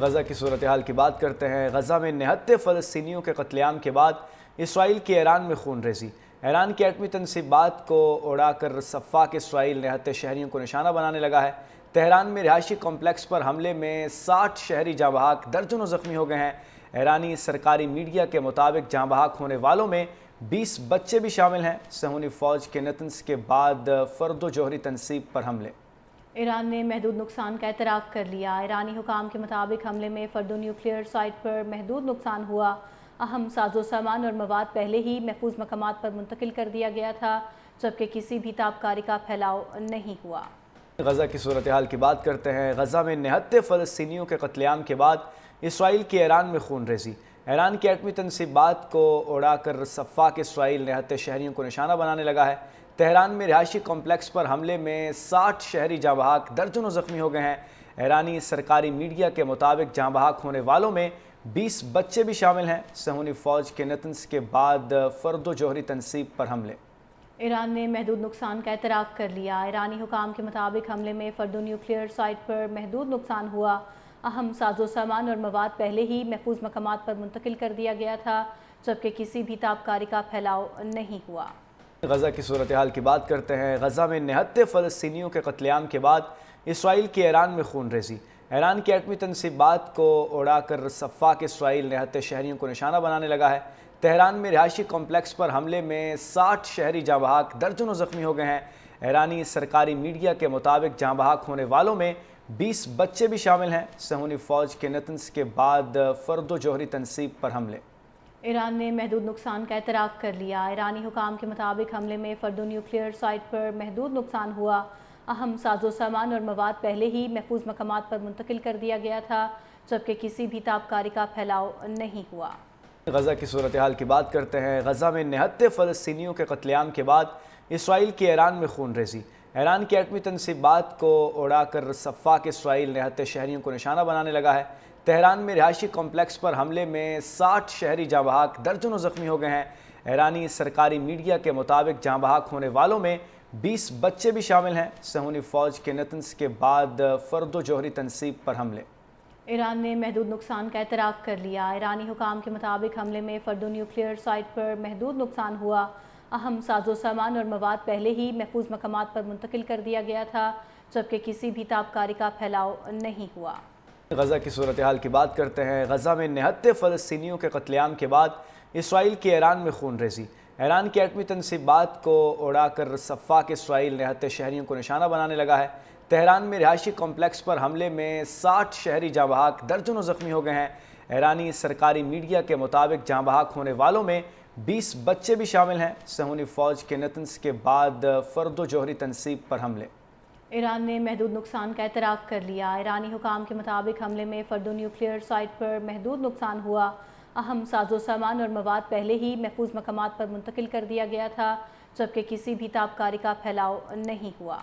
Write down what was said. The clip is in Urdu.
غزہ کی صورتحال کی بات کرتے ہیں۔ غزہ میں نہتے فلسطینیوں کے قتل عام کے بعد اسرائیل کی ایران میں خون ریزی۔ ایران کی ایٹمی تنصیبات کو اڑا کر سفاک اسرائیل نہتے شہریوں کو نشانہ بنانے لگا ہے۔ تہران میں رہائشی کمپلیکس پر حملے میں 60 شہری جاں بحق، درجنوں زخمی ہو گئے ہیں۔ ایرانی سرکاری میڈیا کے مطابق جاں بحق ہونے والوں میں 20 بچے بھی شامل ہیں۔ صہیونی فوج کے نتنز کے بعد فرد و جوہری تنصیب پر حملے۔ ایران نے محدود نقصان کا اعتراف کر لیا۔ ایرانی حکام کے مطابق حملے میں فرد و نیوکلیئر سائٹ پر محدود نقصان ہوا۔ اہم ساز و سامان اور مواد پہلے ہی محفوظ مقامات پر منتقل کر دیا گیا تھا، جبکہ کسی بھی تابکاری کا پھیلاؤ نہیں ہوا۔ غزہ کی صورتحال کی بات کرتے ہیں۔ غزہ میں نہتے فلسطینیوں کے قتل عام کے بعد اسرائیل کی ایران میں خون ریزی۔ ایران کی ایٹمی تنصیبات کو اڑا کر سفاک اسرائیل نہتے شہریوں کو نشانہ بنانے لگا ہے۔ تہران میں رہائشی کمپلیکس پر حملے میں 60 شہری جاں بحق، درجنوں زخمی ہو گئے ہیں۔ ایرانی سرکاری میڈیا کے مطابق جاں بحق ہونے والوں میں 20 بچے بھی شامل ہیں۔ صہیونی فوج کے نتنز کے بعد فرد و جوہری تنصیب پر حملے۔ ایران نے محدود نقصان کا اعتراف کر لیا۔ ایرانی حکام کے مطابق حملے میں فرد و نیوکلیئر سائٹ پر محدود نقصان ہوا۔ اہم ساز و سامان اور مواد پہلے ہی محفوظ مقامات پر منتقل کر دیا گیا تھا، جبکہ کسی بھی تابکاری کا پھیلاؤ نہیں ہوا۔ غزہ کی صورتحال کی بات کرتے ہیں۔ غزہ میں نہتے فلسطینیوں کے قتل عام کے بعد اسرائیل کی ایران میں خون ریزی۔ ایران کی ایٹمی تنصیبات کو اڑا کر سفاک اسرائیل نہتے شہریوں کو نشانہ بنانے لگا ہے۔ تہران میں رہائشی کمپلیکس پر حملے میں 60 شہری جاں بحق، درجنوں زخمی ہو گئے ہیں۔ ایرانی سرکاری میڈیا کے مطابق جاں بحق ہونے والوں میں 20 بچے بھی شامل ہیں۔ صہیونی فوج کے نتنز کے بعد فرد و جوہری تنصیب پر حملے۔ ایران نے محدود نقصان کا اعتراف کر لیا۔ ایرانی حکام کے مطابق حملے میں فرد و نیوکلیئر سائٹ پر محدود نقصان ہوا۔ اہم ساز و سامان اور مواد پہلے ہی محفوظ مقامات پر منتقل کر دیا گیا تھا، جبکہ کسی بھی تابکاری کا پھیلاؤ نہیں ہوا۔ غزہ کی صورتحال کی بات کرتے ہیں۔ غزہ میں نہتے فلسطینیوں کے قتل عام کے بعد اسرائیل کی ایران میں خون ریزی۔ ایران کی ایٹمی تنصیبات کو اڑا کر سفاک اسرائیل نہتے شہریوں کو نشانہ بنانے لگا ہے۔ تہران میں رہائشی کمپلیکس پر حملے میں 60 شہری جاں بحق، درجنوں زخمی ہو گئے ہیں۔ ایرانی سرکاری میڈیا کے مطابق جاں بحق ہونے والوں میں 20 بچے بھی شامل ہیں۔ صہیونی فوج کے نتنز کے بعد فرد و جوہری تنصیب پر حملے۔ ایران نے محدود نقصان کا اعتراف کر لیا۔ ایرانی حکام کے مطابق حملے میں فرد و نیوکلیئر سائٹ پر محدود نقصان ہوا۔ اہم ساز و سامان اور مواد پہلے ہی محفوظ مقامات پر منتقل کر دیا گیا تھا، جبکہ کسی بھی تابکاری کا پھیلاؤ نہیں ہوا۔ غزہ کی صورتحال کی بات کرتے ہیں۔ غزہ میں نہتے فلسطینیوں کے قتل عام کے بعد اسرائیل کی ایران میں خون ریزی۔ ایران کی ایٹمی تنصیبات کو اڑا کر سفاک اسرائیل نہتے شہریوں کو نشانہ بنانے لگا ہے۔ تہران میں رہائشی کمپلیکس پر حملے میں 60 شہری جاں بحق، درجنوں زخمی ہو گئے ہیں۔ ایرانی سرکاری میڈیا کے مطابق جاں بحق ہونے والوں میں 20 بچے بھی شامل ہیں۔ صہیونی فوج کے نتنز کے بعد فرد و جوہری تنصیب پر حملے۔ ایران نے محدود نقصان کا اعتراف کر لیا۔ ایرانی حکام کے مطابق حملے میں فرد و نیوکلیئر سائٹ پر محدود نقصان ہوا۔ اہم ساز و سامان اور مواد پہلے ہی محفوظ مقامات پر منتقل کر دیا گیا تھا، جبکہ کسی بھی تابکاری کا پھیلاؤ نہیں ہوا۔